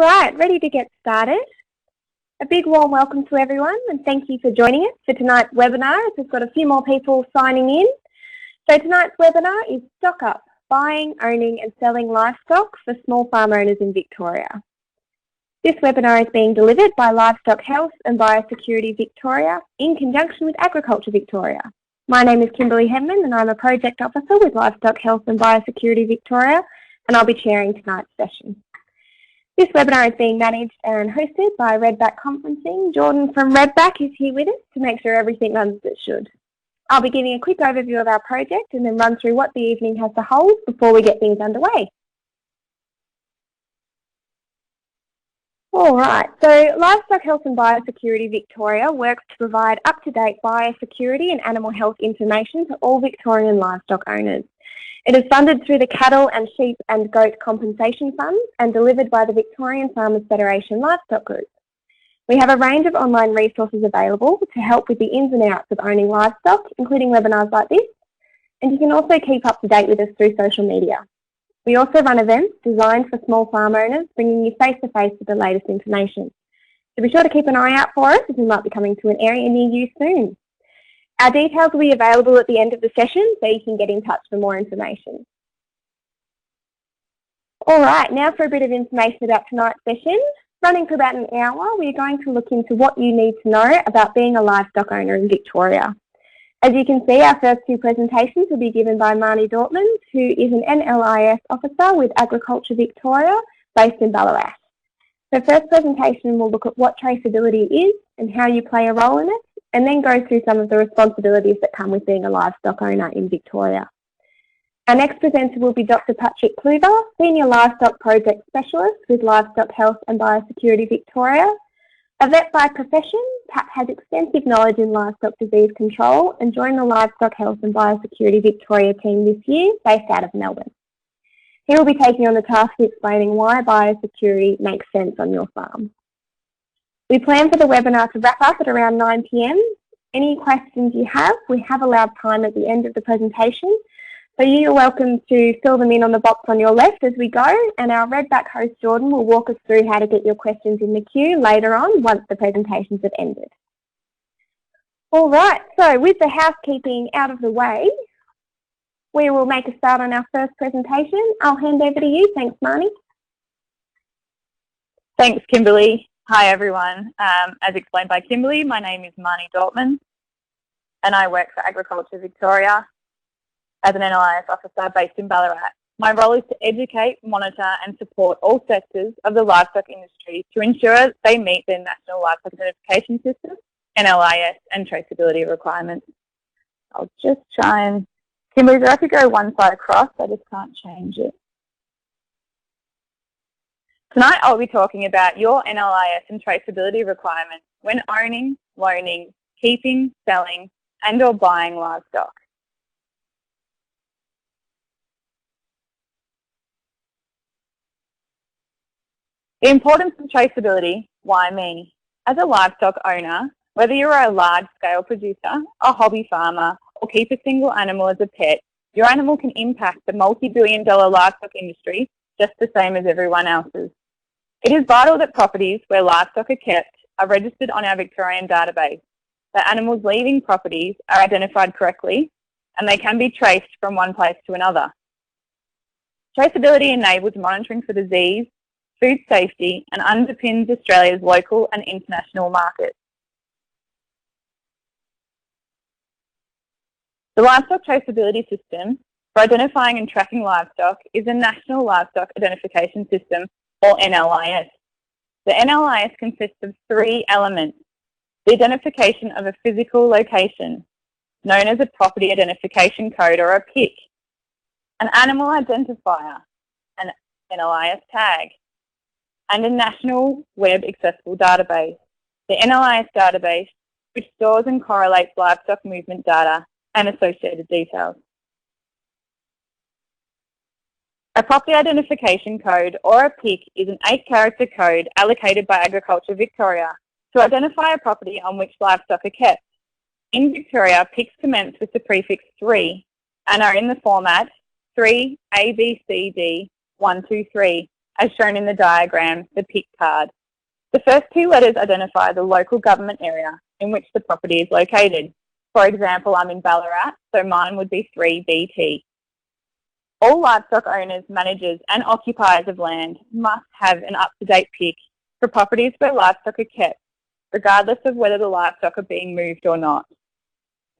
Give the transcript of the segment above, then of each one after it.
right, ready to get started. A big warm welcome to everyone and thank you for joining us for tonight's webinar. We've got a few more people signing in. So tonight's webinar is Stock Up, Buying, Owning and Selling Livestock for Small Farm Owners in Victoria. This webinar is being delivered by Livestock Health and Biosecurity Victoria in conjunction with Agriculture Victoria. My name is Kimberly Hedman and I'm a Project Officer with Livestock Health and Biosecurity Victoria, and I'll be chairing tonight's session. This webinar is being managed and hosted by Redback Conferencing. Jordan from Redback is here with us to make sure everything runs as it should. I'll be giving a quick overview of our project and then run through what the evening has to hold before we get things underway. All right, so Livestock Health and Biosecurity Victoria works to provide up-to-date biosecurity and animal health information to all Victorian livestock owners. It is funded through the Cattle and Sheep and Goat Compensation Funds and delivered by the Victorian Farmers Federation Livestock Group. We have a range of online resources available to help with the ins and outs of owning livestock, including webinars like this, and you can also keep up to date with us through social media. We also run events designed for small farm owners, bringing you face-to-face with the latest information. So be sure to keep an eye out for us as we might be coming to an area near you soon. Our details will be available at the end of the session, so you can get in touch for more information. All right, now for a bit of information about tonight's session. Running for about an hour, we're going to look into what you need to know about being a livestock owner in Victoria. As you can see, our first two presentations will be given by Marnie Dortmans, who is an NLIS officer with Agriculture Victoria, based in Ballarat. The first presentation will look at what traceability is and how you play a role in it, and then go through some of the responsibilities that come with being a livestock owner in Victoria. Our next presenter will be Dr. Pat Kluver, Senior Livestock Project Specialist with Livestock Health and Biosecurity Victoria. A vet by profession, Pat has extensive knowledge in livestock disease control and joined the Livestock Health and Biosecurity Victoria team this year, based out of Melbourne. He will be taking on the task of explaining why biosecurity makes sense on your farm. We plan for the webinar to wrap up at around 9 p.m. Any questions you have, we have allowed time at the end of the presentation, so you're welcome to fill them in on the box on your left as we go, and our Redback host Jordan will walk us through how to get your questions in the queue later on once the presentations have ended. All right, so with the housekeeping out of the way, we will make a start on our first presentation. I'll hand over to you. Thanks, Marnie. Thanks, Kimberly. Hi everyone, as explained by Kimberly, my name is Marnie Dortmans and I work for Agriculture Victoria as an NLIS officer based in Ballarat. My role is to educate, monitor and support all sectors of the livestock industry to ensure they meet their National Livestock Identification System, NLIS and traceability requirements. I'll just try and, Kimberly, do I have to go one side across? I just can't change it. Tonight I'll be talking about your NLIS and traceability requirements when owning, loaning, keeping, selling and or buying livestock. The importance of traceability, why me? As a livestock owner, whether you're a large-scale producer, a hobby farmer or keep a single animal as a pet, your animal can impact the multi-billion-dollar livestock industry just the same as everyone else's. It is vital that properties where livestock are kept are registered on our Victorian database, that animals leaving properties are identified correctly and they can be traced from one place to another. Traceability enables monitoring for disease, food safety and underpins Australia's local and international markets. The Livestock Traceability System for identifying and tracking livestock is the National Livestock Identification System, or NLIS. The NLIS consists of three elements: the identification of a physical location, known as a property identification code or a PIC, an animal identifier, an NLIS tag, and a national web accessible database, the NLIS database, which stores and correlates livestock movement data and associated details. A property identification code, or a PIC, is an 8-character code allocated by Agriculture Victoria to identify a property on which livestock are kept. In Victoria, PICs commence with the prefix 3 and are in the format 3 ABCD 123 as shown in the diagram, the PIC card. The first two letters identify the local government area in which the property is located. For example, I'm in Ballarat, so mine would be 3BT. All livestock owners, managers and occupiers of land must have an up-to-date PIC for properties where livestock are kept, regardless of whether the livestock are being moved or not.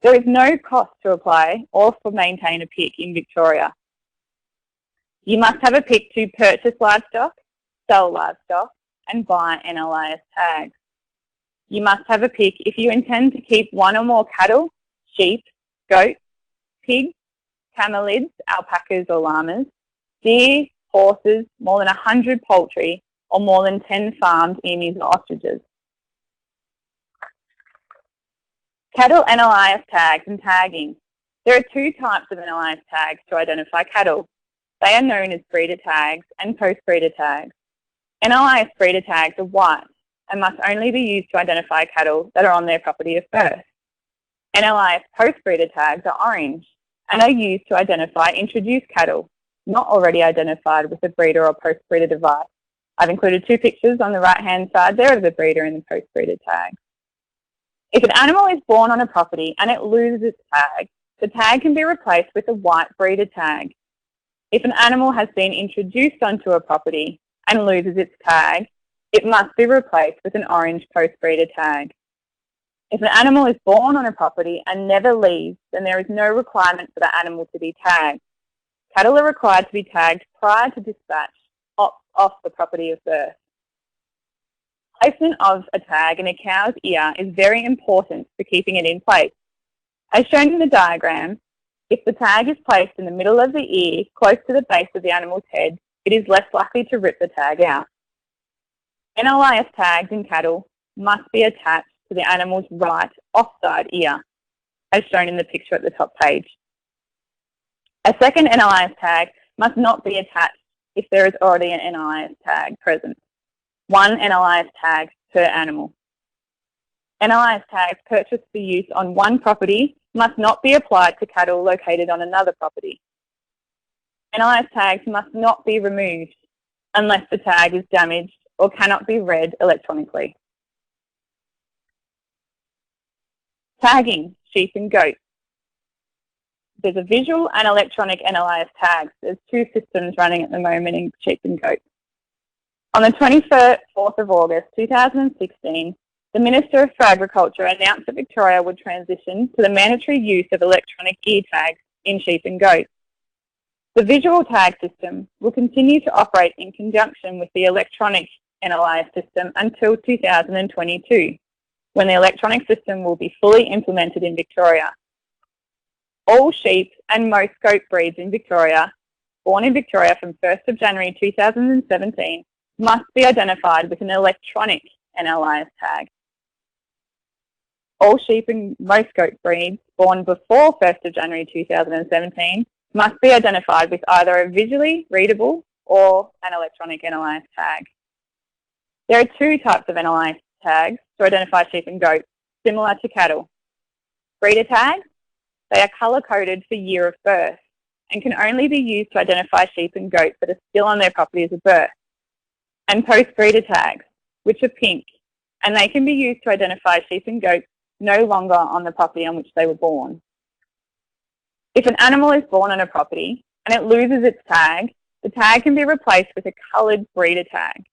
There is no cost to apply or for maintain a PIC in Victoria. You must have a PIC to purchase livestock, sell livestock and buy NLIS tags. You must have a PIC if you intend to keep one or more cattle, sheep, goats, pigs, camelids, alpacas or llamas, deer, horses, more than 100 poultry or more than 10 farmed emus or ostriches. Cattle NLIS tags and tagging. There are two types of NLIS tags to identify cattle. They are known as breeder tags and post-breeder tags. NLIS breeder tags are white and must only be used to identify cattle that are on their property of birth. NLIS post-breeder tags are orange and are used to identify introduced cattle, not already identified with a breeder or post-breeder device. I've included two pictures on the right-hand side there of the breeder and the post-breeder tag. If an animal is born on a property and it loses its tag, the tag can be replaced with a white breeder tag. If an animal has been introduced onto a property and loses its tag, it must be replaced with an orange post-breeder tag. If an animal is born on a property and never leaves, then there is no requirement for the animal to be tagged. Cattle are required to be tagged prior to dispatch off the property of birth. Placement of a tag in a cow's ear is very important for keeping it in place. As shown in the diagram, if the tag is placed in the middle of the ear, close to the base of the animal's head, it is less likely to rip the tag out. NLIS tags in cattle must be attached to the animal's right offside ear, as shown in the picture at the top page. A second NLIS tag must not be attached if there is already an NLIS tag present. One NLIS tag per animal. NLIS tags purchased for use on one property must not be applied to cattle located on another property. NLIS tags must not be removed unless the tag is damaged or cannot be read electronically. Tagging sheep and goats. There's a visual and electronic NLIS tags. There's two systems running at the moment in sheep and goats. On the 24th of August 2016, the Minister for Agriculture announced that Victoria would transition to the mandatory use of electronic ear tags in sheep and goats. The visual tag system will continue to operate in conjunction with the electronic NLIS system until 2022, when the electronic system will be fully implemented in Victoria. All sheep and most goat breeds in Victoria, born in Victoria from 1st of January 2017, must be identified with an electronic NLIS tag. All sheep and most goat breeds born before 1st of January 2017 must be identified with either a visually readable or an electronic NLIS tag. There are two types of NLIS tags to identify sheep and goats, similar to cattle. Breeder tags, they are colour-coded for year of birth and can only be used to identify sheep and goats that are still on their properties of birth. And post-breeder tags, which are pink, and they can be used to identify sheep and goats no longer on the property on which they were born. If an animal is born on a property and it loses its tag, the tag can be replaced with a coloured breeder tag.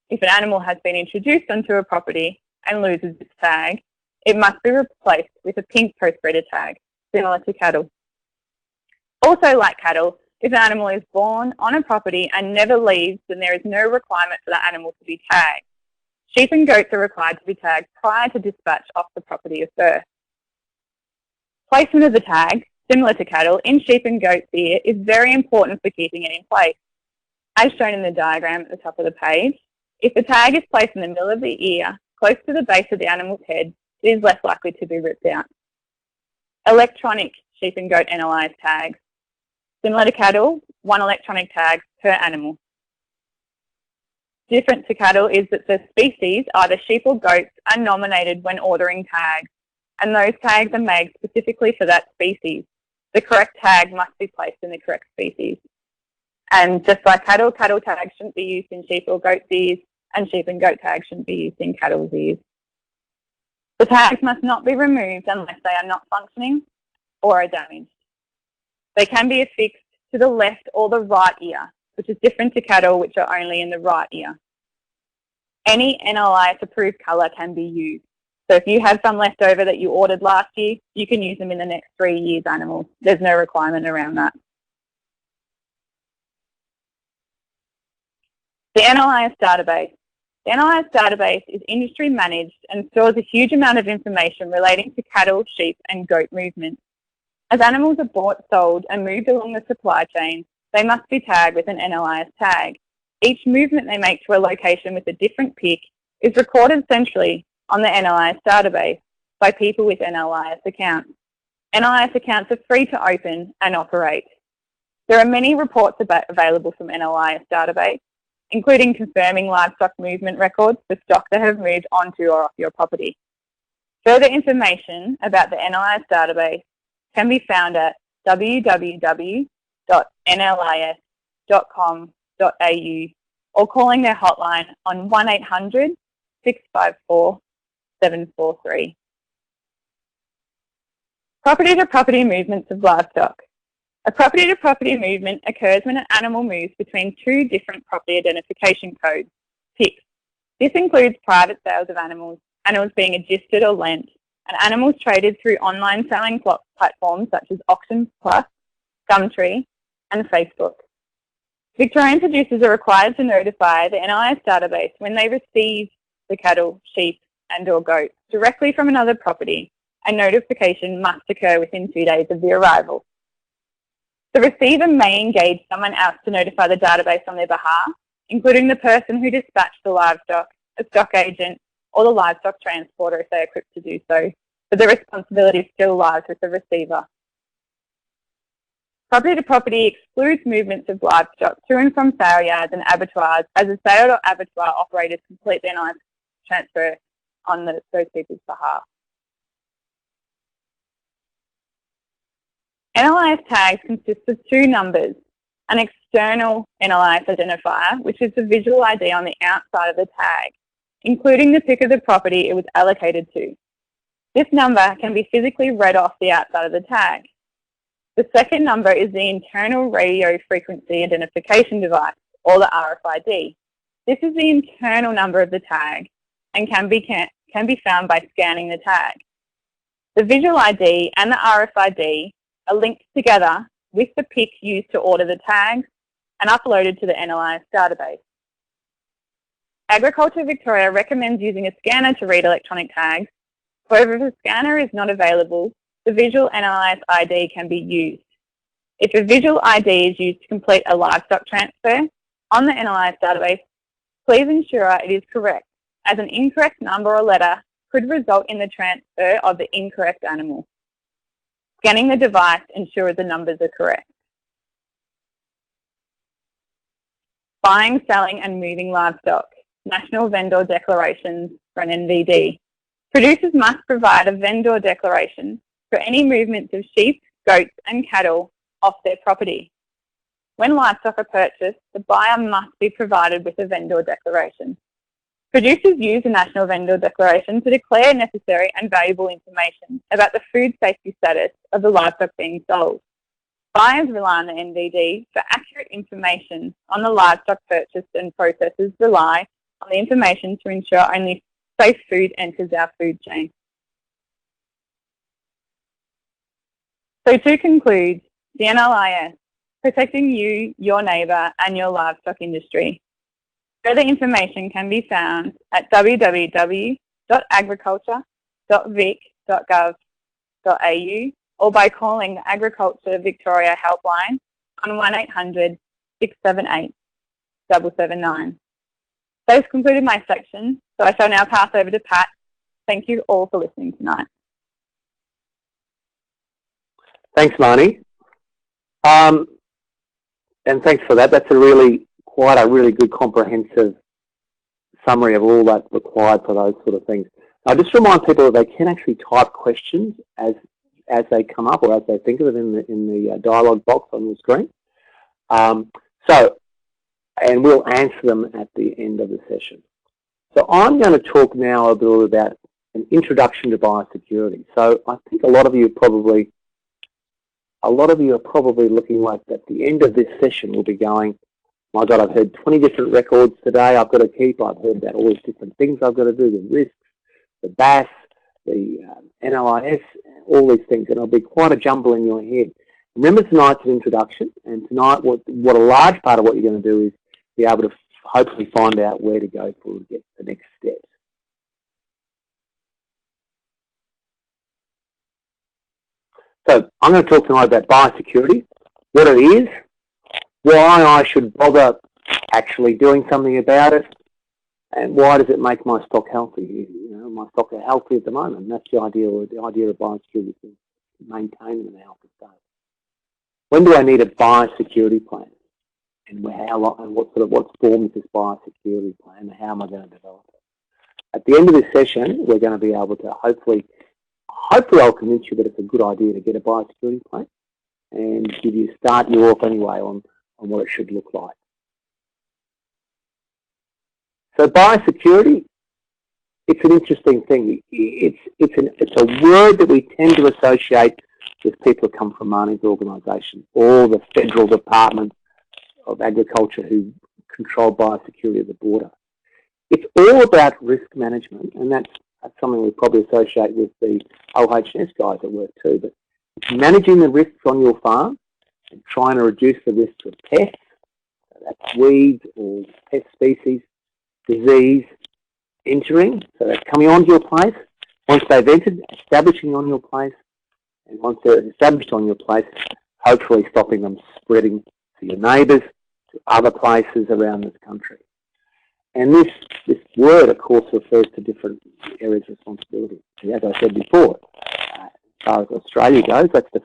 If an animal has been introduced onto a property and loses its tag, it must be replaced with a pink post-breeder tag, similar to cattle. Also, like cattle, if an animal is born on a property and never leaves, then there is no requirement for that animal to be tagged. Sheep and goats are required to be tagged prior to dispatch off the property of birth. Placement of the tag, similar to cattle, in sheep and goats ear is very important for keeping it in place. As shown in the diagram at the top of the page, if the tag is placed in the middle of the ear, close to the base of the animal's head, it is less likely to be ripped out. Electronic sheep and goat NLIS tags. Similar to cattle, one electronic tag per animal. Different to cattle is that the species, either sheep or goats, are nominated when ordering tags, and those tags are made specifically for that species. The correct tag must be placed in the correct species. And just like cattle, cattle tags shouldn't be used in sheep or goat's ears, and sheep and goat tags shouldn't be used in cattle's ears. The tags must not be removed unless they are not functioning or are damaged. They can be affixed to the left or the right ear, which is different to cattle, which are only in the right ear. Any NLIS approved colour can be used. So if you have some left over that you ordered last year, you can use them in the next 3 years' animals. There's no requirement around that. The NLIS database. The NLIS database is industry managed and stores a huge amount of information relating to cattle, sheep and goat movement. As animals are bought, sold and moved along the supply chain, they must be tagged with an NLIS tag. Each movement they make to a location with a different pick is recorded centrally on the NLIS database by people with NLIS accounts. NLIS accounts are free to open and operate. There are many reports available from NLIS database, including confirming livestock movement records for stock that have moved onto or off your property. Further information about the NLIS database can be found at www.nlis.com.au or calling their hotline on 1800 654 743. Property-to-property movements of livestock. A property-to-property movement occurs when an animal moves between two different property identification codes, PICs. This includes private sales of animals, animals being adjusted or lent, and animals traded through online selling platforms such as Auction Plus, Gumtree, and Facebook. Victorian producers are required to notify the NLIS database when they receive the cattle, sheep, and/or goat directly from another property, and notification must occur within 2 days of the arrival. The receiver may engage someone else to notify the database on their behalf, including the person who dispatched the livestock, a stock agent, or the livestock transporter if they are equipped to do so, but the responsibility still lies with the receiver. Property-to-property excludes movements of livestock to and from sale yards and abattoirs, as a sale or abattoir operators complete their NLIS transfer on those people's behalf. NLIS tags consist of two numbers, an external NLIS identifier, which is the visual ID on the outside of the tag, including the pick of the property it was allocated to. This number can be physically read off the outside of the tag. The second number is the internal radio frequency identification device, or the RFID. This is the internal number of the tag and can be found by scanning the tag. The visual ID and the RFID are linked together with the pick used to order the tags and uploaded to the NLIS database. Agriculture Victoria recommends using a scanner to read electronic tags. However, if a scanner is not available, the visual NLIS ID can be used. If a visual ID is used to complete a livestock transfer on the NLIS database, please ensure it is correct, as an incorrect number or letter could result in the transfer of the incorrect animal. Scanning the device ensures the numbers are correct. Buying, selling and moving livestock. National Vendor Declarations for an NVD. Producers must provide a vendor declaration for any movements of sheep, goats and cattle off their property. When livestock are purchased, the buyer must be provided with a vendor declaration. Producers use the National Vendor Declaration to declare necessary and valuable information about the food safety status of the livestock being sold. Buyers rely on the NVD for accurate information on the livestock purchased, and processors rely on the information to ensure only safe food enters our food chain. So to conclude, the NLIS, protecting you, your neighbour and your livestock industry. Further information can be found at www.agriculture.vic.gov.au or by calling the Agriculture Victoria helpline on 1800 678 779. Those concluded my section, so I shall now pass over to Pat. Thank you all for listening tonight. Thanks, Marnie. And thanks for that. That's quite a really good comprehensive summary of all that's required for those sort of things. I just remind people that they can actually type questions as they come up or as they think of it in the dialogue box on the screen. So, and we'll answer them at the end of the session. So I'm going to talk now a little about an introduction to biosecurity. So I think a lot of you are probably looking like at the end of this session we'll be going, my God, I've heard 20 different records today I've got to keep. I've heard about all these different things I've got to do, the risks, the BAS, the NLIS, all these things, and it'll be quite a jumble in your head. Remember, tonight's an introduction, and tonight what a large part of what you're going to do is be able to hopefully find out where to go for to get the next steps. So I'm going to talk tonight about biosecurity, what it is, why I should bother actually doing something about it, and why does it make my stock healthy. You know, my stock are healthy at the moment, and that's the idea of biosecurity, to maintain them in a healthy state. When do I need a biosecurity plan? And how long, and what form is this biosecurity plan, and how am I going to develop it? At the end of this session, we're going to be able to hopefully I'll convince you that it's a good idea to get a biosecurity plan and start you off anyway on what it should look like. So biosecurity, it's an interesting thing. It's a word that we tend to associate with people who come from Marnie's organisation or the Federal Department of Agriculture who control biosecurity at the border. It's all about risk management, and that's something we probably associate with the OHS guys at work too, but it's managing the risks on your farm and trying to reduce the risk of pests, so that's weeds or pest species, disease, entering, so that's coming onto your place. Once they've entered, establishing on your place, and once they're established on your place, hopefully stopping them spreading to your neighbours, to other places around this country. And this word, of course, refers to different areas of responsibility. And as I said before, as far as Australia goes, that's the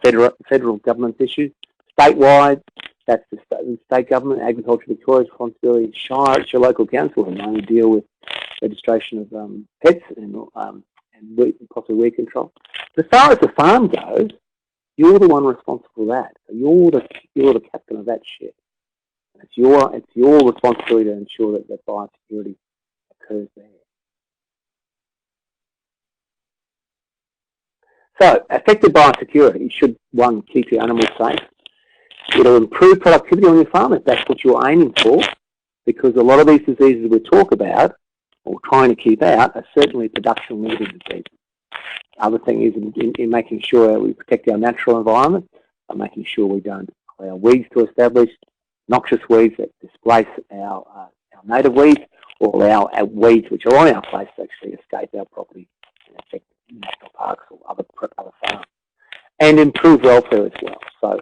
federal government's issue. Statewide, that's the state government, Agriculture Victoria's responsibility. Shire, it's your local council, and they deal with registration of pets and possibly weed control. As far as the farm goes, you're the one responsible for that. So you're the captain of that ship. It's your responsibility to ensure that biosecurity occurs there. So, effective biosecurity should, one, keep your animals safe. It'll improve productivity on your farm if that's what you're aiming for, because a lot of these diseases we talk about, or trying to keep out, are certainly production-related diseases. The other thing is in making sure we protect our natural environment, by making sure we don't allow weeds to establish, noxious weeds that displace our native weeds, or allow our weeds which are on our place to actually escape our property and affect national parks or other farms. And improve welfare as well. So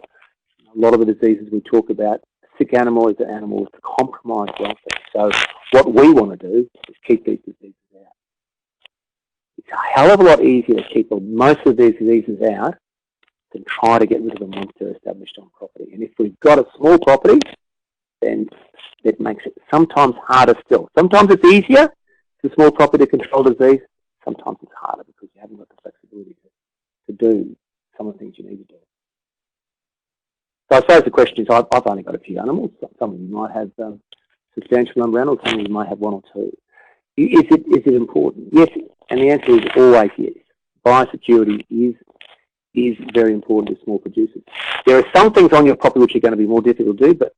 a lot of the diseases we talk about, sick animal is an animal with compromised welfare. So what we want to do is keep these diseases out. It's a hell of a lot easier to keep most of these diseases out than try to get rid of them once they're established on property. And if we've got a small property, then it makes it sometimes harder still. Sometimes it's easier to small property to control disease. Sometimes it's harder because you haven't got the flexibility to do some of the things you need to do. So I suppose the question is, I've only got a few animals. Some of you might have substantial number of animals. Some of you might have one or two. Is it important? Yes, and the answer is always yes. Biosecurity is very important to small producers. There are some things on your property which are going to be more difficult to do, but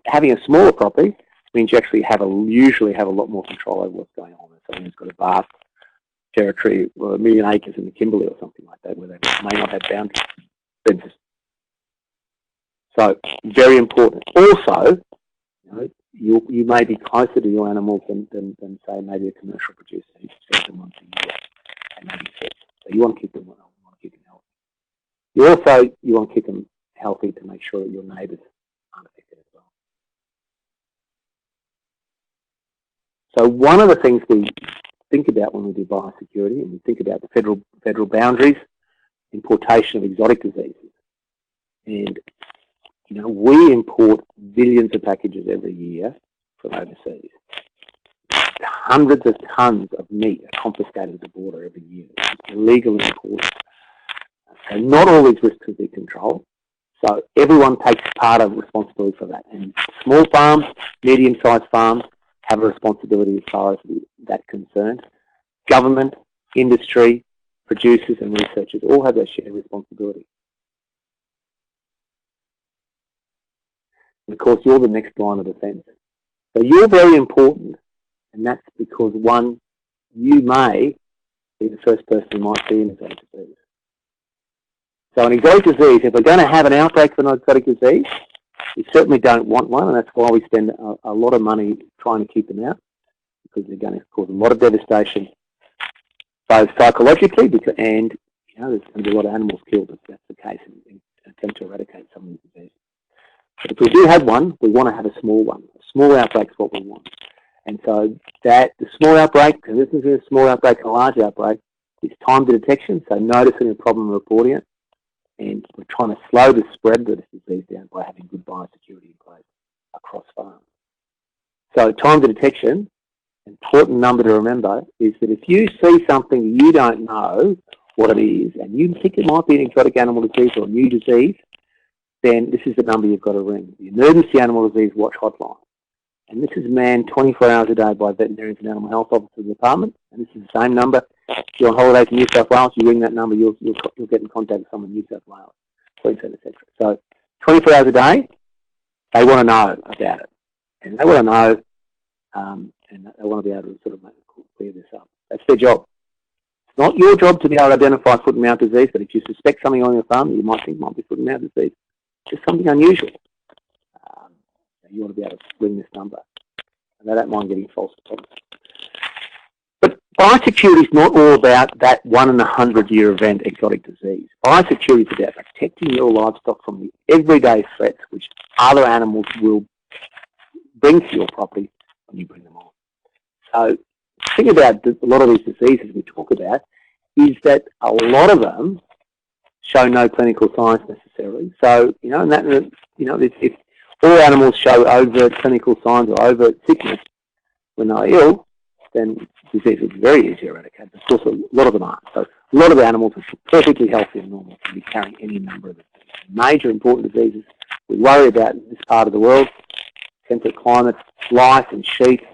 having a smaller property means you actually usually have a lot more control over what's going on. If someone who's got a vast territory, or 1 million acres in the Kimberley or something like that, where they may not have boundaries. So very important. Also, you may be closer to your animals than say maybe a commercial producer who feeds them once a year and maybe pets. So you want to keep them well. You want to keep them healthy. You want to keep them healthy to make sure that your neighbours aren't affected as well. So one of the things we think about when we do biosecurity, and we think about the federal boundaries, importation of exotic diseases, and we import billions of packages every year from overseas. Hundreds of tons of meat are confiscated at the border every year. It's illegally imported. So not all these risks can be controlled. So everyone takes part of responsibility for that. And small farms, medium-sized farms have a responsibility as far as that's concerned. Government, industry, producers and researchers all have their shared responsibility. And of course, you're the next line of defence. So you're very important, and that's because, one, you may be the first person who might see an exotic disease. So an exotic disease, if we're going to have an outbreak of an exotic disease, we certainly don't want one, and that's why we spend a lot of money trying to keep them out, because they're going to cause a lot of devastation, both psychologically and there's going to be a lot of animals killed if that's the case in an attempt to eradicate some of these diseases. But if we do have one, we want to have a small one. A small outbreak is what we want. And so that the small outbreak, and this is a small outbreak and a large outbreak, is time to detection, so noticing a problem and reporting it. And we're trying to slow the spread of this disease down by having good biosecurity in place across farms. So time to detection, important number to remember, is that if you see something you don't know what it is, and you think it might be an exotic animal disease or a new disease, then this is the number you've got to ring, the Emergency Animal Disease Watch Hotline. And this is manned 24 hours a day by veterinarians and animal health officers in the department. And this is the same number. If you're on holidays in New South Wales, you ring that number, you'll get in contact with someone in New South Wales, Queensland, etc. So 24 hours a day, they want to know about it. And they want to know, and they want to be able to sort of clear this up. That's their job. It's not your job to be able to identify foot and mouth disease, but if you suspect something on your farm that you might think might be foot and mouth disease, just something unusual, you want to be able to ring this number. And they don't mind getting false positives. But biosecurity is not all about that 1 in a 100-year event exotic disease. Biosecurity is about protecting your livestock from the everyday threats which other animals will bring to your property when you bring them on. So the thing about a lot of these diseases we talk about is that a lot of them show no clinical signs necessarily. So, and that, if all animals show overt clinical signs or overt sickness when they're ill, then disease is very easy to eradicate. Of course, a lot of them aren't. So a lot of animals are perfectly healthy and normal, can be carrying any number of diseases. Major important diseases we worry about in this part of the world: temperate climate, lice in sheep,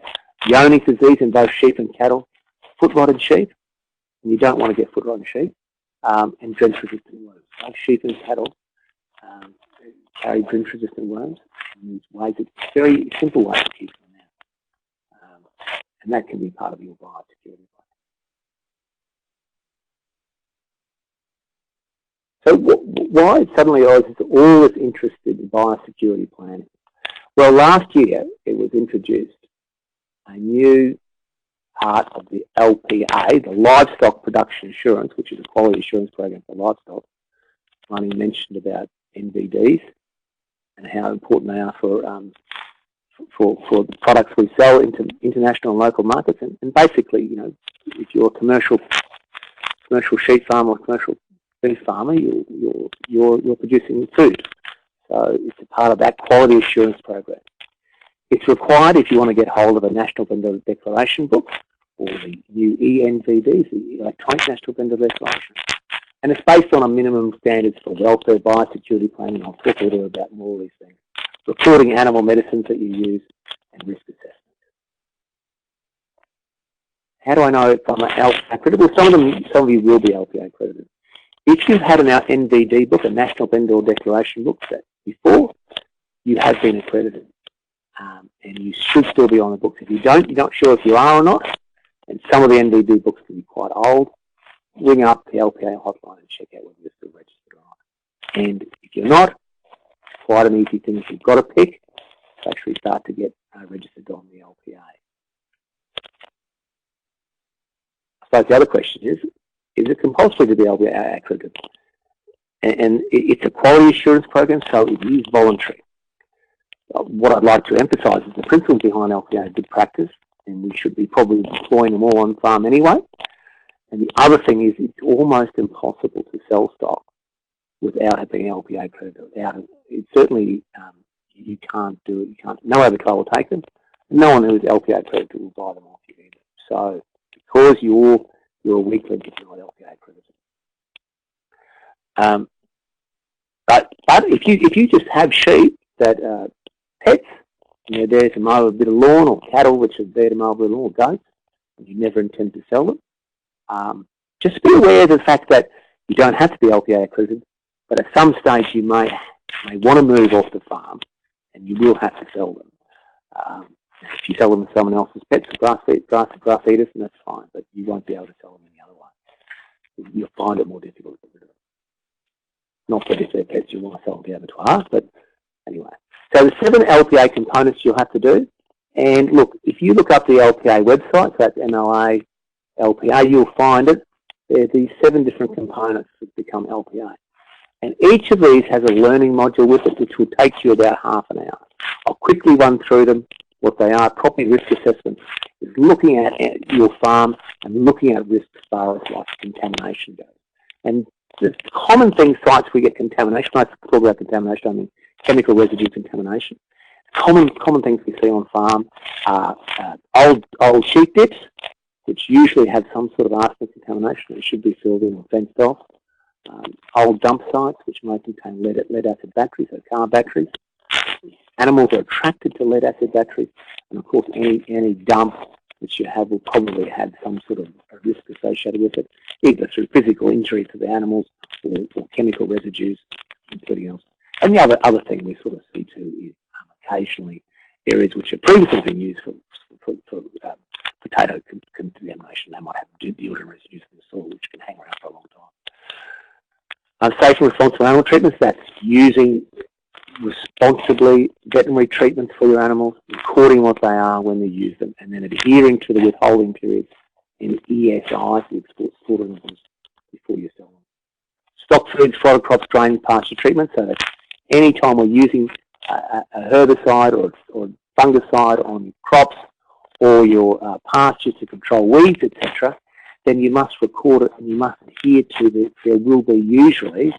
yonic disease in both sheep and cattle, foot rot in sheep, and you don't want to get foot rot in sheep, and drench-resistant worms. Both sheep and cattle carry drench-resistant worms. And there's ways, it's very simple ways to keep them out. And that can be part of your biosecurity plan. So why suddenly I was always interested in biosecurity planning? Well, last year it was introduced a new part of the LPA, the Livestock Production Assurance, which is a quality assurance program for livestock. Marnie mentioned about NVDs and how important they are for the products we sell into international and local markets. And basically, if you're a commercial sheep farmer or commercial beef farmer, you're producing food. So it's a part of that quality assurance program. It's required if you want to get hold of a National Vendor Declaration book or the new ENVDs, the Electronic National Vendor Declaration. And it's based on a minimum standards for welfare, biosecurity planning. I'll talk a little about more of these things. Reporting animal medicines that you use and risk assessment. How do I know if I'm LPA accredited? Well, some of you will be LPA accredited. If you've had an NVD book, a National Vendor Declaration book, that before, you have been accredited. And you should still be on the books. If you don't, you're not sure if you are or not, and some of the NVD books can be quite old, ring up the LPA hotline and check out whether you're still registered or not. And if you're not, it's quite an easy thing if you've got a pick to actually start to get registered on the LPA. I suppose the other question is it compulsory to be LPA accredited? And it's a quality assurance program, so it is voluntary. What I'd like to emphasise is the principles behind LPA are good practice, and we should be probably deploying them all on farm anyway. And the other thing is it's almost impossible to sell stock without it being LPA accredited. It certainly, you can't do it. You can't. No abattoir will take them. No one who is LPA accredited will buy them off you either. So because you're a weak link if you're not LPA accredited. But But if you just have sheep that are pets, and they're there to mow a bit of lawn, or cattle which are there to mow a bit of lawn, or goats, and you never intend to sell them, just be aware of the fact that you don't have to be LPA accredited, but at some stage you may want to move off the farm, and you will have to sell them. If you sell them to someone else's pets, grass eaters, then that's fine, but you won't be able to sell them any other way. You'll find it more difficult to get rid of them. Not that if they're pets you want to sell them to the abattoir, but anyway. So the 7 LPA components you'll have to do, and look, if you look up the LPA website, so that's MLA LPA, you'll find it. There are these 7 different components that become LPA. And each of these has a learning module with it, which will take you about half an hour. I'll quickly run through them, what they are. Property risk assessment is looking at your farm and looking at risks as far as like contamination goes. And the common things, sites we get contamination, when I talk about contamination, I mean chemical residue contamination. Common things we see on farm are old sheep dips, which usually have some sort of arsenic contamination. It should be filled in or fenced off. Old dump sites, which may contain lead acid batteries, so car batteries. Animals are attracted to lead acid batteries, and of course any dump which you have will probably have some sort of a risk associated with it, either through physical injury to the animals or chemical residues, including else. And the other thing we sort of see too is occasionally areas which have previously been used for potato contamination. They might have deodorant residues in the soil which can hang around for a long time. Safe and responsible animal treatments, that's using responsibly veterinary treatments for your animals, recording what they are when they use them, and then adhering to the withholding periods in ESIs, the export animals, before you sell them. Stock feeds, fodder crops, drainage, pasture treatment, so that any time we're using a herbicide or fungicide on crops or your pastures to control weeds, etc., then you must record it and you must adhere to the, there will be usually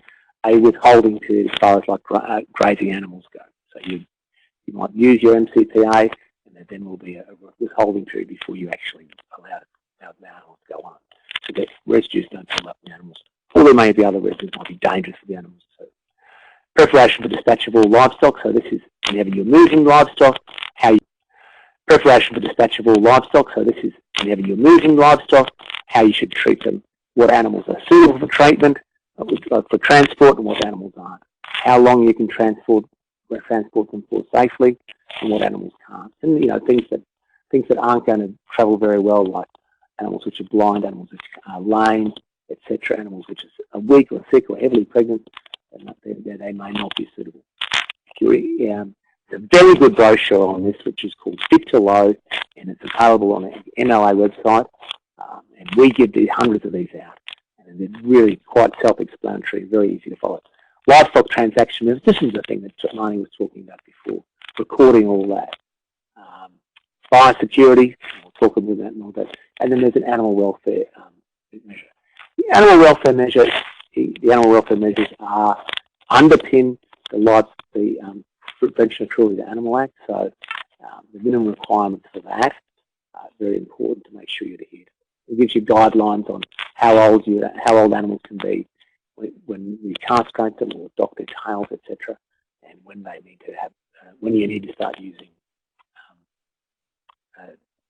a withholding period as far as like grazing animals go. So you might use your MCPA and there then will be a withholding period before you actually allow the animals to go on. So that residues don't fill up the animals. Or there may be other residues that might be dangerous for the animals too. Preparation for dispatch of all livestock. So this is whenever you're moving livestock, preparation for dispatch of all livestock. So this is whenever you're moving livestock, how you should treat them, what animals are suitable for treatment, for transport, and what animals aren't. How long you can transport them for safely, and what animals can't. And things that aren't going to travel very well, like animals which are blind, animals which are lame, etc. Animals which are weak or sick or heavily pregnant, they may not be suitable. There's a very good brochure on this, which is called Fit to Low, and it's available on the NLA website. And we give these hundreds of these out, and they're really quite self-explanatory, very easy to follow. Livestock transaction, this is the thing that Marnie was talking about before, recording all that. Biosecurity, we'll talk about that and all that. And then there's an animal welfare measure. The animal welfare measures are underpin the Prevention of Cruelty to Animal Act. So the minimum requirements for that are very important to make sure you're adhered. It gives you guidelines on how old animals can be when you castrate them or dock their tails, etc., and when they need to have when you need to start using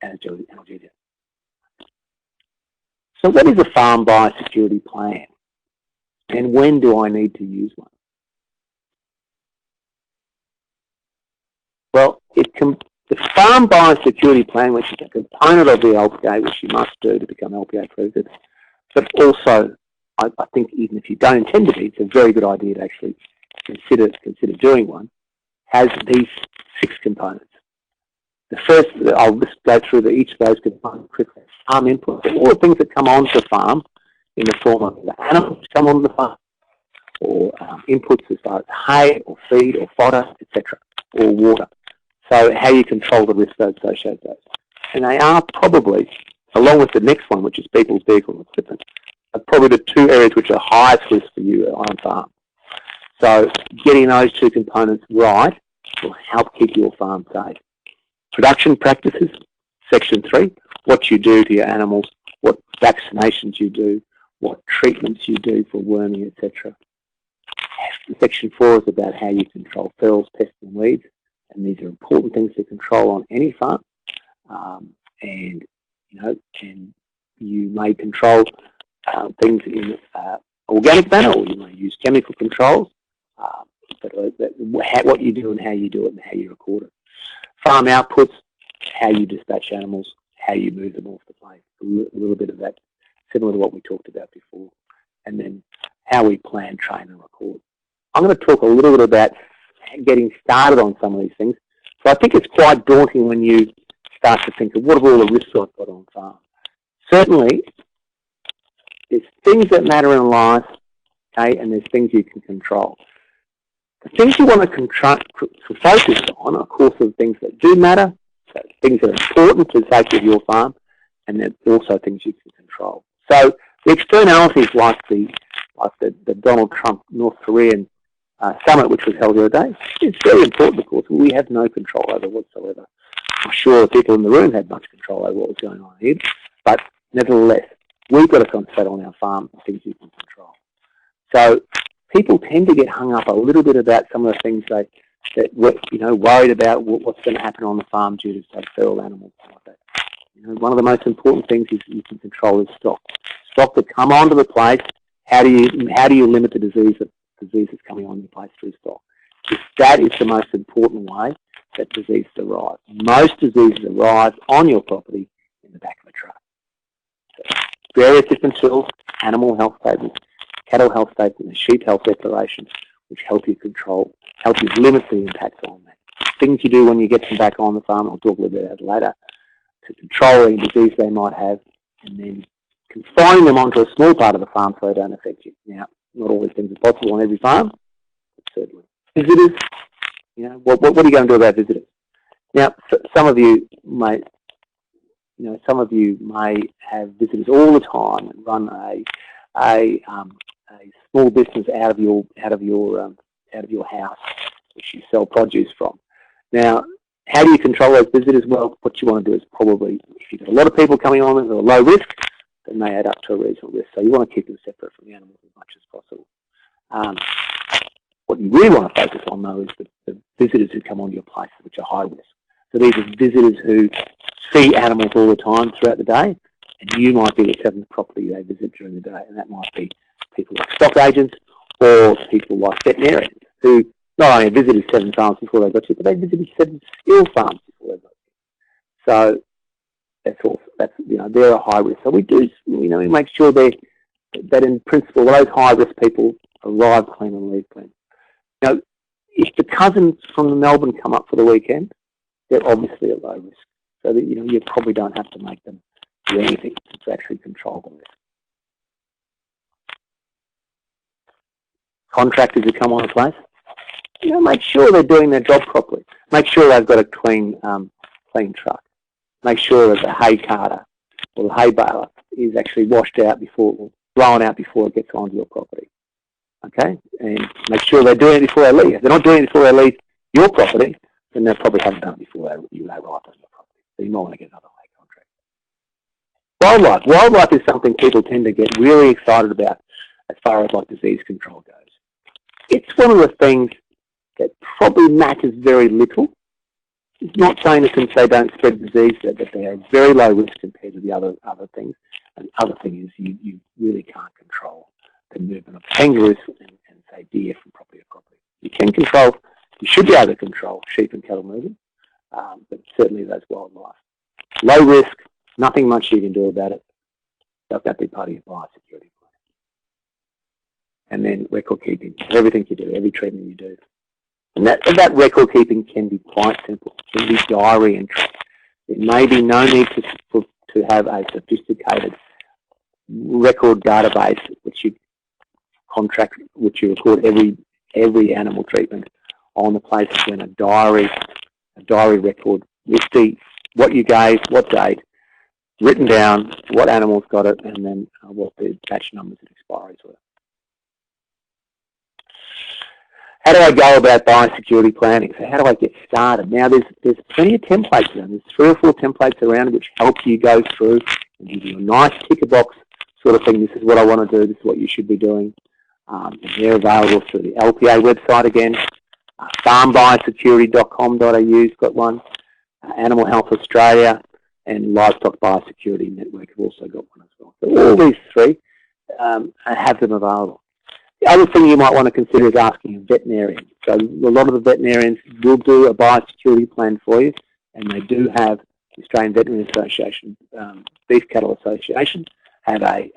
analgesia. So what is a farm biosecurity plan, and when do I need to use one? Well, the farm biosecurity plan, which is a component of the LPA, which you must do to become LPA accredited, but also I think even if you don't intend to be, it's a very good idea to actually consider doing one, has these 6 components. The first, I'll just go through each of those components quickly. Farm input, all the things that come onto the farm in the form of the animals come onto the farm, or inputs as far as hay or feed or fodder, etc., or water. So how you control the risk associated with those. And they are probably, along with the next one, which is people's vehicle equipment, are probably the 2 areas which are highest risk for you on farm. So getting those 2 components right will help keep your farm safe. Production practices, section 3, what you do to your animals, what vaccinations you do, what treatments you do for worming, etc. Section 4 is about how you control ferals, pests and weeds, and these are important things to control on any farm. And you may control things in organic manner, or you may use chemical controls, but what you do and how you do it and how you record it. Farm outputs, how you dispatch animals, how you move them off the place. A little bit of that, similar to what we talked about before. And then how we plan, train and record. I'm going to talk a little bit about getting started on some of these things. So I think it's quite daunting when you start to think of what are all the risks I've got on farm. Certainly, there's things that matter in life, okay, and there's things you can control. The things you want to focus on, of course, are things that do matter, so things that are important to the safety of your farm, and then also things you can control. So the externalities like the Donald Trump North Korean summit, which was held the other day, it's very important, of course. We have no control over whatsoever. I'm sure the people in the room had much control over what was going on here, but nevertheless, we've got to concentrate on our farm and things you can control. So people tend to get hung up a little bit about some of the things that worried about what's going to happen on the farm due to, say, feral animals and like that. One of the most important things is you can control is stock. Stock that come onto the place. How do you limit the diseases coming on your place through stock? If that is the most important way that diseases arise. Most diseases arise on your property in the back of a truck. So various different tools, animal health statements, cattle health statements, sheep health declarations, which help you limit the impacts on that. Things you do when you get them back on the farm, I'll talk a little bit about later, to control any disease they might have, and then confining them onto a small part of the farm so they don't affect you. Now, not all these things are possible on every farm, but certainly. Visitors, what are you going to do about visitors? Now, some of you may have visitors all the time and run a small business out of your house, which you sell produce from. Now, how do you control those visitors? Well, what you want to do is probably, if you've got a lot of people coming on that are low risk, then they add up to a reasonable risk. So you want to keep them separate from the animals as much as possible. What you really want to focus on, though, is the visitors who come onto your place, which are high risk. So these are visitors who see animals all the time throughout the day, and you might be the seventh property they visit during the day, and that might be people like stock agents or people like veterinarians who not only visited 7 farms before they got you, but they visited 7 still farms before they got you. So they're a high risk. So we do, we make sure that in principle those high risk people arrive clean and leave clean. If the cousins from Melbourne come up for the weekend, they're obviously at low risk. So that you probably don't have to make them do anything to actually control the risk. Contractors who come on a place, make sure they're doing their job properly. Make sure they've got a clean truck. Make sure that the hay carter or the hay baler is actually washed out blown out before it gets onto your property. Okay? And make sure they're doing it before they leave. If they're not doing it before they leave your property, then they probably haven't done it before you arrive on your property. So you might want to get another hay contract. Wildlife is something people tend to get really excited about as far as disease control goes. It's one of the things that probably matters very little. It's not saying that since they don't spread disease that they are very low risk compared to the other things. And the other thing is you really can't control the movement of kangaroos and say deer from property to property. You should be able to control sheep and cattle movement, but certainly those wildlife. Low risk, nothing much you can do about it. Does that be part of your biosecurity plan? And then record keeping, everything you do, every treatment you do. And that record keeping can be quite simple. It can be diary entry. There may be no need to have a sophisticated record database which you record every animal treatment on the place. When a diary record with what you gave, what date, written down, what animals got it, and then what the batch numbers and expiries were. How do I go about biosecurity planning? So how do I get started? Now there's plenty of templates around. There's 3 or 4 templates around which help you go through and give you a nice ticker box sort of thing. This is what I want to do. This is what you should be doing. And they're available through the LPA website again. Farmbiosecurity.com.au's got one. Animal Health Australia and Livestock Biosecurity Network have also got one as well. So all these three have them available. The other thing you might want to consider is asking a veterinarian. So a lot of the veterinarians will do a biosecurity plan for you, and they do have the Australian Veterinary Association, Beef Cattle Association, have a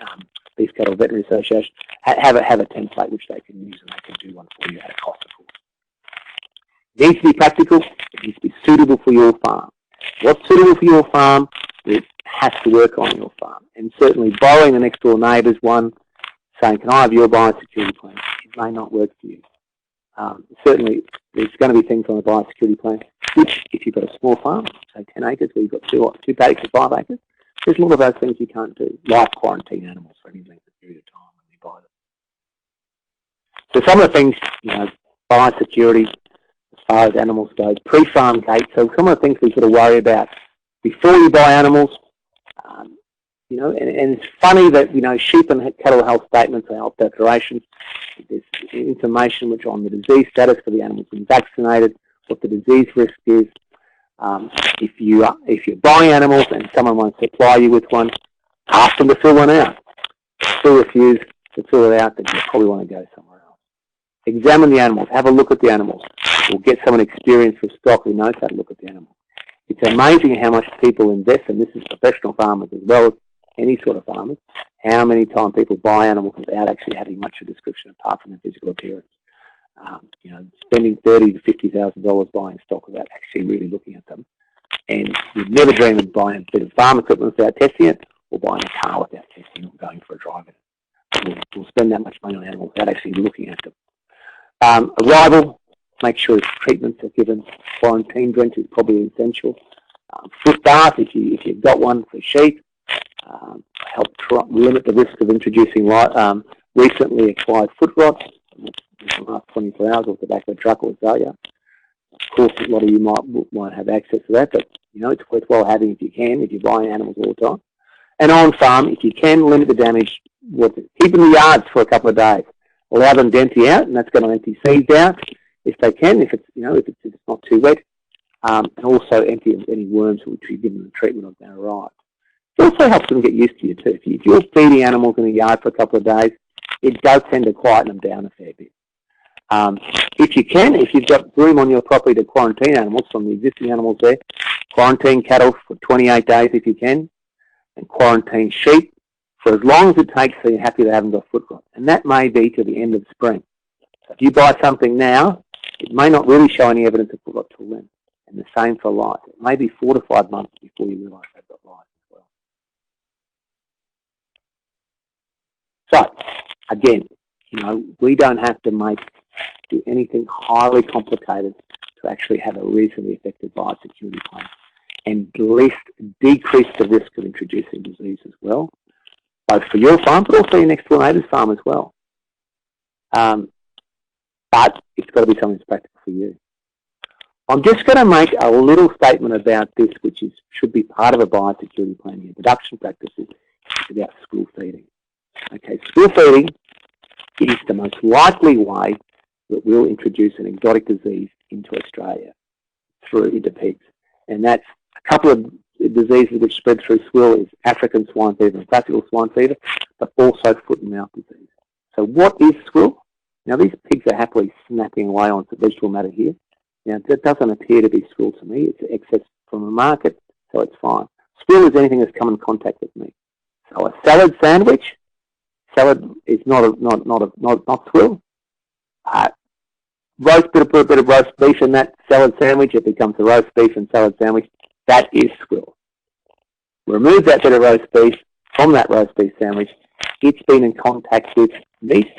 Beef Cattle Veterinary Association, have a template which they can use, and they can do one for you at a cost, of course. It needs to be practical. It needs to be suitable for your farm. What's suitable for your farm, it has to work on your farm. And certainly borrowing the next door neighbour's one, saying, can I have your biosecurity plan? It may not work for you. Certainly, there's going to be things on the biosecurity plan, which if you've got a small farm, say 10 acres, where you've got two paddocks or 5 acres, there's a lot of those things you can't do, like quarantine animals for any length of period of time when you buy them. So some of the things, biosecurity, as far as animals go, pre-farm gate, so some of the things we've got to worry about before you buy animals, and it's funny that, sheep and cattle health statements are health declarations. There's information which on the disease status for the animals being vaccinated, what the disease risk is. If you're buying animals and someone won't supply you with one, ask them to fill one out. If they still refuse to fill it out, then you probably want to go somewhere else. Examine the animals. Have a look at the animals. Or get someone experienced with stock who knows how to look at the animals. It's amazing how much people invest, and this is professional farmers as well as any sort of farmers, how many times people buy animals without actually having much of a description apart from their physical appearance. Spending $30,000 to $50,000 buying stock without actually really looking at them. And you'd never dream of buying a bit of farm equipment without testing it, or buying a car without testing it, or going for a drive in it. We'll spend that much money on animals without actually looking at them. Arrival, make sure treatments are given. Quarantine drench is probably essential. Foot bath, if you've got one for sheep, help limit the risk of introducing recently acquired foot rot. In the last 24 hours off the back of a truck or azalea. Of course, a lot of you might have access to that, but it's worthwhile having if you can, if you're buying animals all the time. And on farm, if you can, limit the damage. Keep them in the yards for a couple of days. Allow them to empty out, and that's going to empty seeds out if they can, if it's not too wet, and also empty any worms which you give them the treatment of their arrive. It also helps them get used to you too. If you're feeding animals in the yard for a couple of days, it does tend to quieten them down a fair bit. If you've got room on your property to quarantine animals from the existing animals there, quarantine cattle for 28 days if you can, and quarantine sheep for as long as it takes so you're happy they haven't got foot rot. And that may be to the end of spring. So if you buy something now, it may not really show any evidence of foot rot till then. And the same for lice. It may be 4 to 5 months before you realise they've got lice as well. So, again, we don't have to do anything highly complicated to actually have a reasonably effective biosecurity plan, and at least decrease the risk of introducing disease as well, both for your farm but also your next door neighbour's farm as well. But it's got to be something that's practical for you. I'm just going to make a little statement about this, which should be part of a biosecurity plan here. Production practices is about school feeding. Okay, school feeding is the most likely way that we'll introduce an exotic disease into Australia into pigs. And that's a couple of diseases which spread through swill is African swine fever and classical swine fever, but also foot and mouth disease. So what is swill? Now these pigs are happily snapping away on some vegetable matter here. Now that doesn't appear to be swill to me. It's excess from a market, so it's fine. Swill is anything that's come in contact with me. So a salad sandwich, salad is not swill. Put a bit of roast beef in that salad sandwich, it becomes a roast beef and salad sandwich. That is swill. Remove that bit of roast beef from that roast beef sandwich. It's been in contact with meat.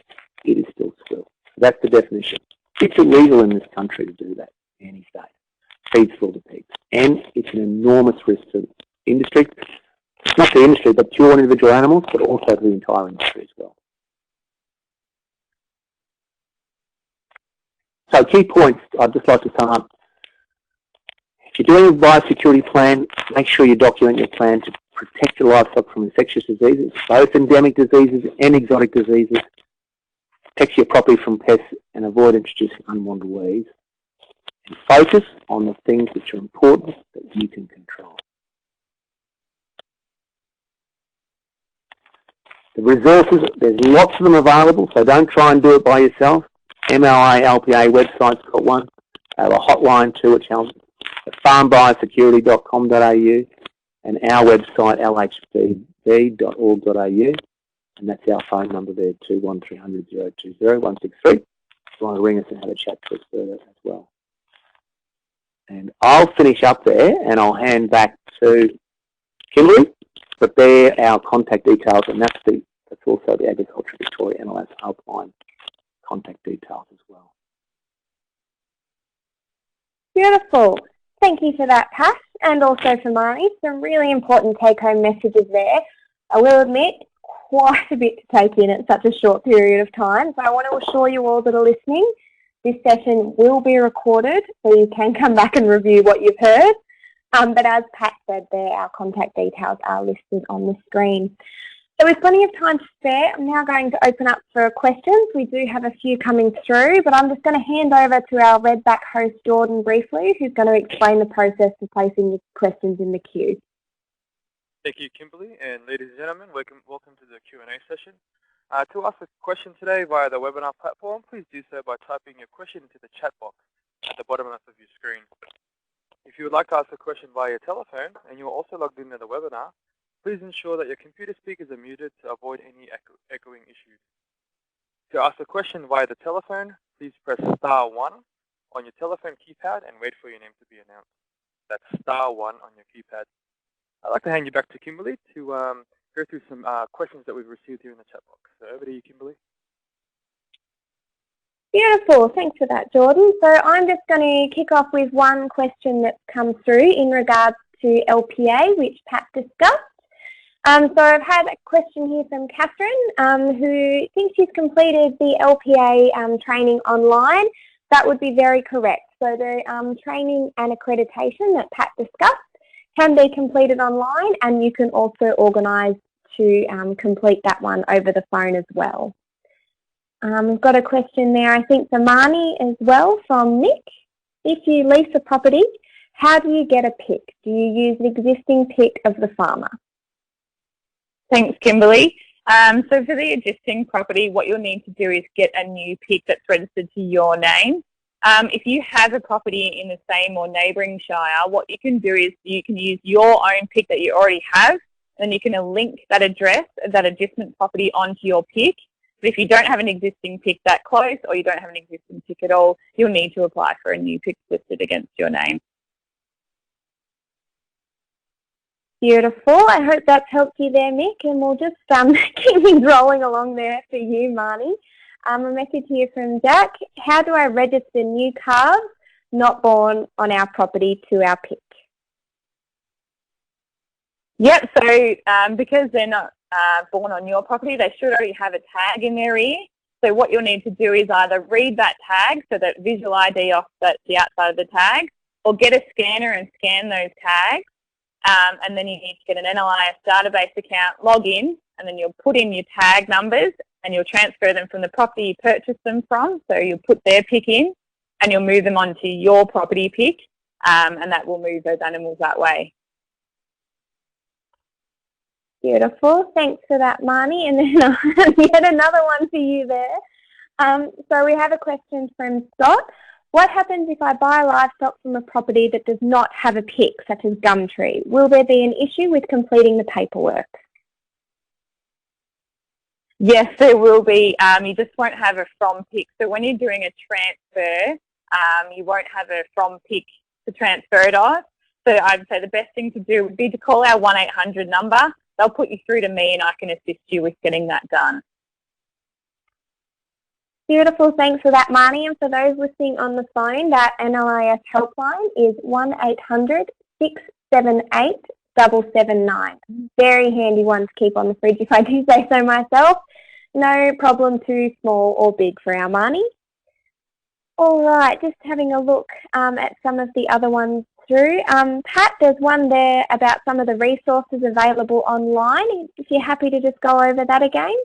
It is still swill. So that's the definition. It's illegal in this country to do that in any state. Feed swill to pigs. And it's an enormous risk to the industry. Not the industry, but to your individual animals, but also to the entire industry as well. So key points I'd just like to sum up. If you're doing a biosecurity plan, make sure you document your plan to protect your livestock from infectious diseases, both endemic diseases and exotic diseases. protects your property from pests and avoid introducing unwanted weeds. And focus on the things which are important that you can control. The resources, there's lots of them available, so don't try and do it by yourself. MLA, LPA website's got one. They have a hotline too, which helps. farmbiosecurity.com.au and our website, lhbb.org.au. And that's our phone number there, 21300 020 163. If you want to ring us and have a chat to us further as well. And I'll finish up there and I'll hand back to Kimberly. But there are our contact details, and that's also the Agriculture Victoria NLIS helpline contact details as well. Beautiful. Thank you for that, Pat, and also for Marnie. Some really important take-home messages there. I will admit, quite a bit to take in at such a short period of time, so I want to assure you all that are listening, this session will be recorded, so you can come back and review what you've heard. But as Pat said there, our contact details are listed on the screen. So with plenty of time to spare, I'm now going to open up for questions. We do have a few coming through, but I'm just going to hand over to our Redback host, Jordan, briefly, who's going to explain the process for placing your questions in the queue. Thank you, Kimberly, and ladies and gentlemen, welcome to the Q&A session. To ask a question today via the webinar platform, please do so by typing your question into the chat box at the bottom left of your screen. If you would like to ask a question via your telephone and you are also logged into the webinar, please ensure that your computer speakers are muted to avoid any echoing issues. To ask a question via the telephone, please press *1 on your telephone keypad and wait for your name to be announced. That's *1 on your keypad. I'd like to hand you back to Kimberly to go through some questions that we've received here in the chat box. So over to you, Kimberly. Beautiful. Thanks for that, Jordan. So I'm just going to kick off with one question that's come through in regards to LPA, which Pat discussed. So I've had a question here from Catherine, who thinks she's completed the LPA training online. That would be very correct. So the training and accreditation that Pat discussed can be completed online, and you can also organise to complete that one over the phone as well. We've got a question there, I think, for Marnie as well from Nick. If you lease a property, how do you get a PIC? Do you use the existing PIC of the farmer? Thanks, Kimberly. So for the existing property, what you'll need to do is get a new PIC that's registered to your name. If you have a property in the same or neighbouring shire, what you can do is you can use your own PIC that you already have, and you can link that address of that adjacent property onto your PIC. But if you don't have an existing PIC that close, or you don't have an existing PIC at all, you'll need to apply for a new PIC listed against your name. Beautiful. I hope that's helped you there, Mick, and we'll just keep things rolling along there for you, Marnie. A message here from Jack. How do I register new calves not born on our property to our PIC? Yep, so because they're not born on your property, they should already have a tag in their ear. So what you'll need to do is either read that tag, so that visual ID off the outside of the tag, or get a scanner and scan those tags. And then you need to get an NLIS database account, log in, and then you'll put in your tag numbers and you'll transfer them from the property you purchased them from. So you'll put their PIC in and you'll move them onto your property PIC, and that will move those animals that way. Beautiful. Thanks for that, Marnie. And then yet another one for you there. So we have a question from Scott. What happens if I buy livestock from a property that does not have a PIC, such as Gumtree? Will there be an issue with completing the paperwork? Yes, there will be. You just won't have a from PIC. So when you're doing a transfer, you won't have a from PIC to transfer it off. So I'd say the best thing to do would be to call our 1-800 number. They'll put you through to me and I can assist you with getting that done. Beautiful. Thanks for that, Marnie. And for those listening on the phone, that NLIS helpline is 1-800-678-779. Very handy one to keep on the fridge if I do say so myself. No problem too small or big for our Marnie. All right, just having a look at some of the other ones through. Pat, there's one there about some of the resources available online. If you're happy to just go over that again.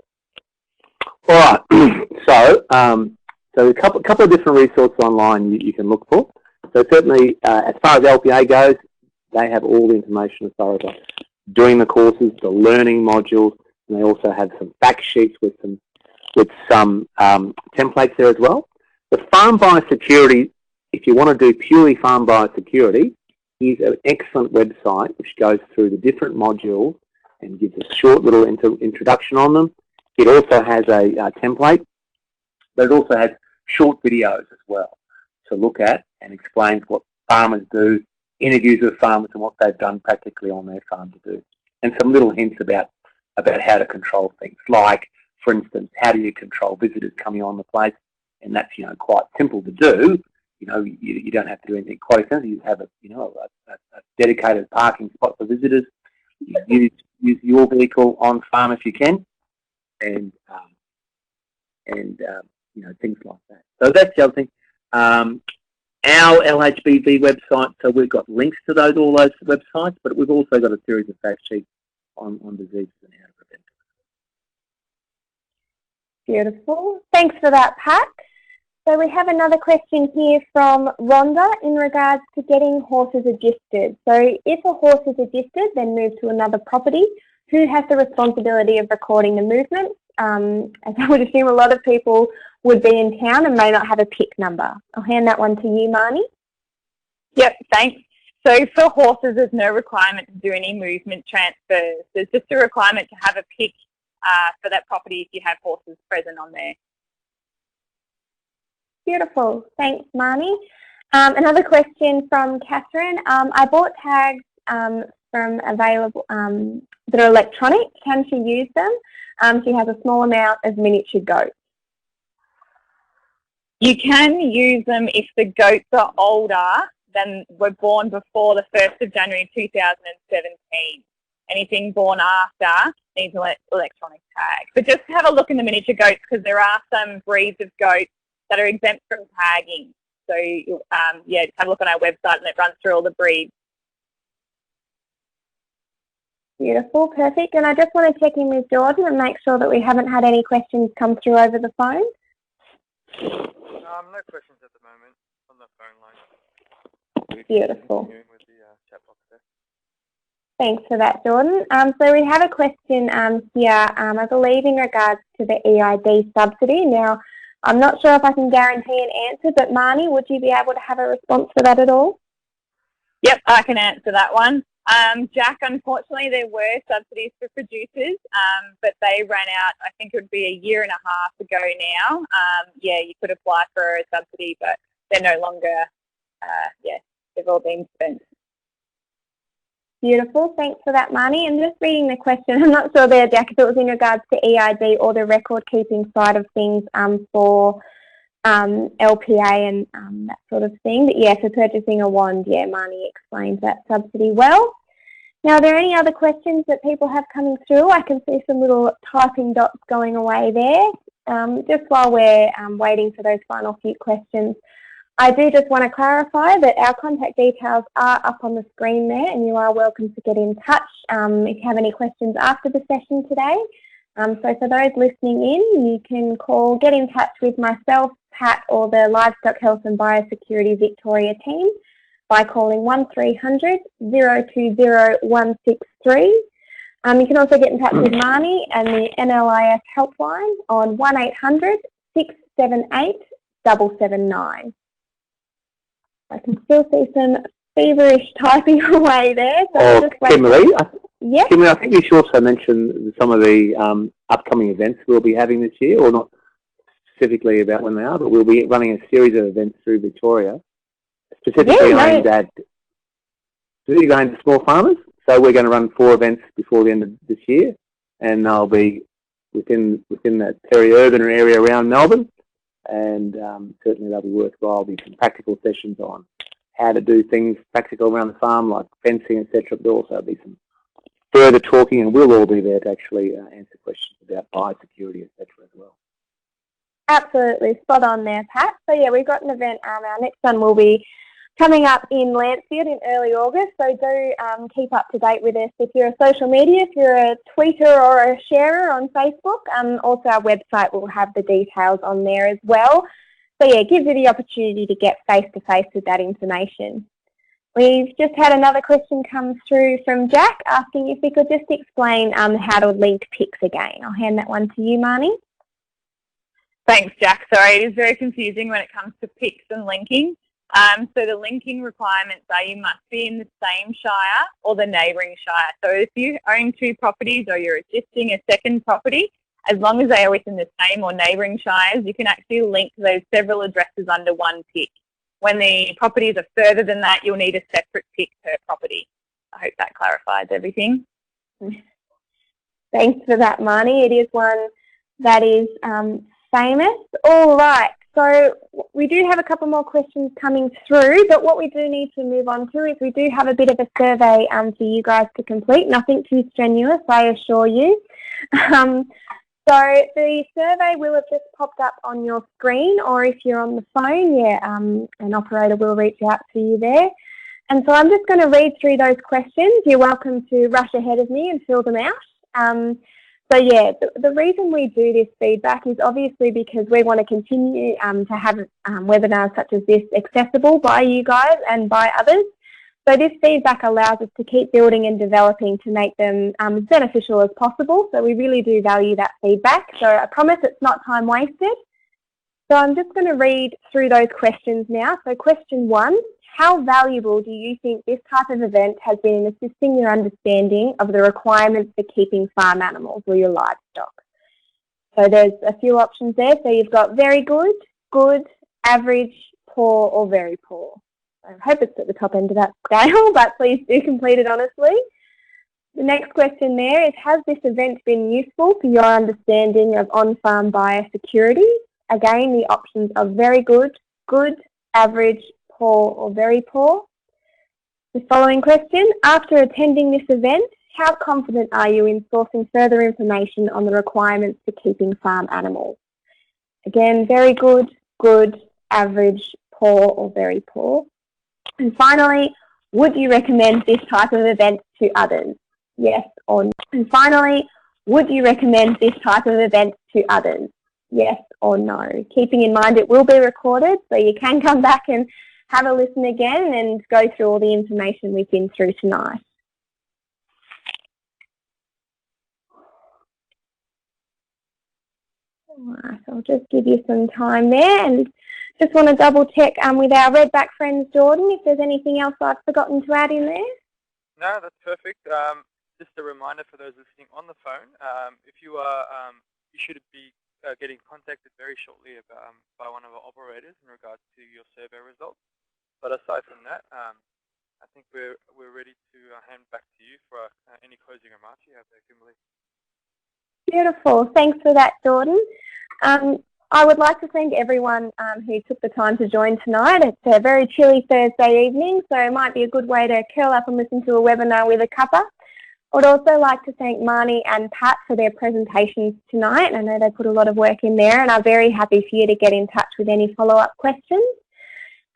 All right. So a couple of different resources online you can look for. So certainly, as far as LPA goes, they have all the information as far as doing the courses, the learning modules, and they also have some fact sheets with some templates there as well. The farm biosecurity, if you want to do purely farm biosecurity, is an excellent website which goes through the different modules and gives a short little introduction on them. It also has a template, but it also has short videos as well to look at and explains what farmers do, interviews with farmers and what they've done practically on their farm to do, and some little hints about how to control things. Like, for instance, how do you control visitors coming on the place? And that's quite simple to do. You don't have to do anything quite extensive. You have a dedicated parking spot for visitors. You use your vehicle on farm if you can, and things like that. So that's the other thing. Our LHBV website, so we've got links to all those websites, but we've also got a series of fact sheets on diseases and how to prevent them. Beautiful. Thanks for that, Pat. So we have another question here from Rhonda in regards to getting horses registered. So if a horse is registered, then moved to another property, who has the responsibility of recording the movement? As I would assume a lot of people would be in town and may not have a PIC number. I'll hand that one to you, Marnie. Yep, thanks. So for horses, there's no requirement to do any movement transfers. There's just a requirement to have a PIC for that property if you have horses present on there. Beautiful. Thanks, Marnie. Another question from Catherine. I bought tags from available that are electronic. Can she use them? She has a small amount of miniature goats. You can use them if the goats are older than were born before the 1st of January 2017. Anything born after needs an electronic tag. But just have a look in the miniature goats, because there are some breeds of goats that are exempt from tagging. So yeah, just have a look on our website and it runs through all the breeds. Beautiful, perfect. And I just want to check in with Jordan and make sure that we haven't had any questions come through over the phone. No questions at the moment on the phone line. Beautiful. With the chat box there. Thanks for that, Jordan. So we have a question here, I believe in regards to the EID subsidy. Now, I'm not sure if I can guarantee an answer, but Marnie, would you be able to have a response for that at all? Yep, I can answer that one. Jack, unfortunately, there were subsidies for producers, but they ran out, I think it would be a year and a half ago now. Yeah, you could apply for a subsidy, but they're no longer, they've all been spent. Beautiful, thanks for that, Marnie. And just reading the question, I'm not sure there, Jack, if it was in regards to EID or the record-keeping side of things for LPA and that sort of thing. But yeah, for purchasing a wand, yeah, Marnie explains that subsidy well. Now, are there any other questions that people have coming through? I can see some little typing dots going away there. Just while we're waiting for those final few questions, I do just want to clarify that our contact details are up on the screen there, and you are welcome to get in touch if you have any questions after the session today. So for those listening in, you can get in touch with myself, Pat, or the Livestock Health and Biosecurity Victoria team by calling 1300 020 163. You can also get in touch with Marnie and the NLIS helpline on 1800 678 779. I can still see some feverish typing away there. So Kimberly, yes? Kimberly, I think you should also mention some of the upcoming events we'll be having this year, or not specifically about when they are, but we'll be running a series of events through Victoria, specifically aimed at small farmers. So we're going to run 4 events before the end of this year, and they'll be within that peri-urban area around Melbourne. And certainly they'll be worthwhile. There'll be some practical sessions on how to do things practical around the farm, like fencing, etc. But there'll also be some further talking, and we'll all be there to actually answer questions about biosecurity, etc. as well. Absolutely, spot on there, Pat. So yeah, we've got an event. Our next one will be coming up in Lancefield in early August, so do keep up to date with us. If you're a social media, if you're a tweeter or a sharer on Facebook, also our website will have the details on there as well. So yeah, it gives you the opportunity to get face-to-face with that information. We've just had another question come through from Jack asking if we could just explain how to link pics again. I'll hand that one to you, Marnie. Thanks, Jack. Sorry, it is very confusing when it comes to pics and linking. So the linking requirements are you must be in the same shire or the neighbouring shire. So if you own 2 properties or you're assisting a second property, as long as they are within the same or neighbouring shires, you can actually link those several addresses under one pic. When the properties are further than that, you'll need a separate pic per property. I hope that clarifies everything. Thanks for that, Marnie. It is one that is famous. All right. So we do have a couple more questions coming through, but what we do need to move on to is we do have a bit of a survey for you guys to complete. Nothing too strenuous, I assure you. So the survey will have just popped up on your screen, or if you're on the phone, an operator will reach out to you there. And so I'm just going to read through those questions. You're welcome to rush ahead of me and fill them out. So yeah, the reason we do this feedback is obviously because we want to continue to have webinars such as this accessible by you guys and by others. So this feedback allows us to keep building and developing to make them as beneficial as possible. So we really do value that feedback. So I promise it's not time wasted. So I'm just going to read through those questions now. So question 1. How valuable do you think this type of event has been in assisting your understanding of the requirements for keeping farm animals or your livestock? So there's a few options there. So you've got very good, good, average, poor, or very poor. I hope it's at the top end of that scale, but please do complete it honestly. The next question there is, has this event been useful for your understanding of on-farm biosecurity? Again, the options are very good, good, average, poor, or very poor. The following question, after attending this event, how confident are you in sourcing further information on the requirements for keeping farm animals? Again, very good, good, average, poor, or very poor. And finally, would you recommend this type of event to others? Yes or no? And finally, would you recommend this type of event to others? Yes or no? Keeping in mind it will be recorded, so you can come back and have a listen again and go through all the information we've been through tonight. All right, so I'll just give you some time there, and just want to double check with our redback friends, Jordan, if there's anything else I've forgotten to add in there. No, that's perfect. Just a reminder for those listening on the phone, if you are, you should be getting contacted very shortly by one of our operators in regards to your survey results. But aside from that, I think we're ready to hand back to you for any closing remarks you have there, Kimberly. Beautiful. Thanks for that, Jordan. I would like to thank everyone who took the time to join tonight. It's a very chilly Thursday evening, so it might be a good way to curl up and listen to a webinar with a cuppa. I would also like to thank Marnie and Pat for their presentations tonight. I know they put a lot of work in there, and I'm very happy for you to get in touch with any follow-up questions.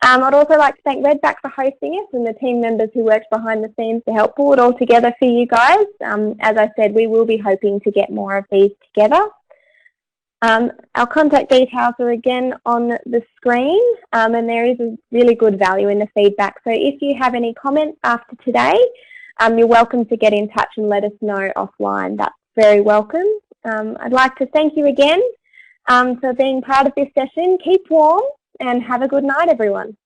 I'd also like to thank Redback for hosting us and the team members who worked behind the scenes to help pull it all together for you guys. As I said, we will be hoping to get more of these together. Our contact details are again on the screen, and there is a really good value in the feedback. So if you have any comments after today, you're welcome to get in touch and let us know offline. That's very welcome. I'd like to thank you again for being part of this session. Keep warm and have a good night, everyone.